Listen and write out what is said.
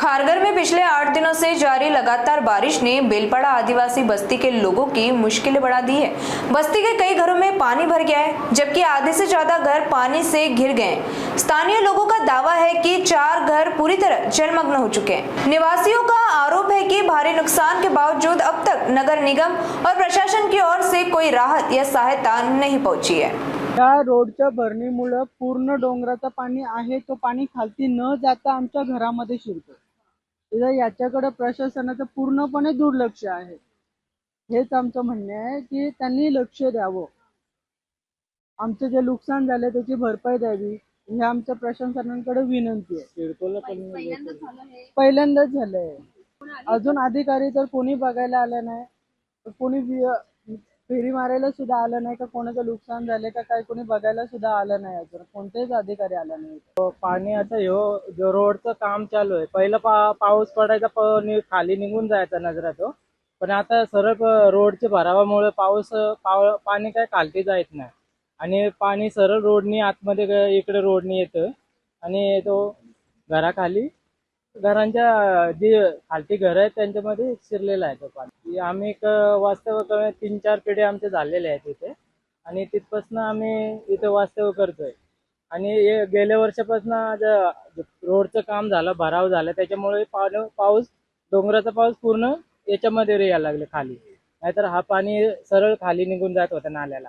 खारघर में पिछले 8 दिनों से जारी लगातार बारिश ने बेलपाड़ा आदिवासी बस्ती के लोगों की मुश्किलें बढ़ा दी है। बस्ती के कई घरों में पानी भर गया है, जबकि आधे से ज्यादा घर पानी से घिर गए हैं। स्थानीय लोगों का दावा है कि 4 घर पूरी तरह जलमग्न हो चुके हैं। निवासियों का आरोप है कि भारी नुकसान के बावजूद अब तक नगर निगम और प्रशासन की ओर से कोई राहत या सहायता नहीं पहुंची है। त्या रोडच्या भरणीमुळे पूर्ण डोंगराचं पाणी आहे तो पाणी खालती न जाता आमच्या घरामध्ये शिरतो। इथं याच्याकडे प्रशासनाचं पूर्णपणे दुर्लक्ष आहे। हेच आमचं म्हणणे आहे की त्यांनी लक्ष द्यावं। आमचं जे नुकसान झाले त्याची भरपाई द्यावी ही आमच्या प्रशासनाकडे विनंती आहे। पहिल्यांदाच झालंय। अजून अधिकारी तर कोणी बघायला आले नाही, कोणी फेरी मारायला सुद्धा आलं नाही, का कोणाचं नुकसान झाले का काय कोणी बघायला सुद्धा आलं नाही। अजून कोणतेच अधिकारी आला नाही। पाणी आता जो रोडचं काम चालू आहे, पहिलं पाऊस पडायचा खाली निघून जायचा नजरातो, पण आता सरळ रोडच्या भरावामुळे पाणी काय खालती जात नाही आणि पाणी सरळ रोडनी आतमध्ये इकडे रोडनी येतं आणि तो घरांच्या जी खालती घर आहेत त्यांच्यामध्ये शिरलेला आहे तो पाणी। आम्ही एक वास्तव 3-4 पिढे आमचे झालेले आहेत इथे आणि तिथपासून आम्ही इथे वास्तव करतोय आणि गेल्या वर्षापासून रोडचं काम झालं, भराव झाला, त्याच्यामुळे डोंगराचा पाऊस पूर्ण याच्यामध्ये यायला लागले खाली, नाहीतर हा पाणी सरळ खाली निघून जात होता नाल्याला।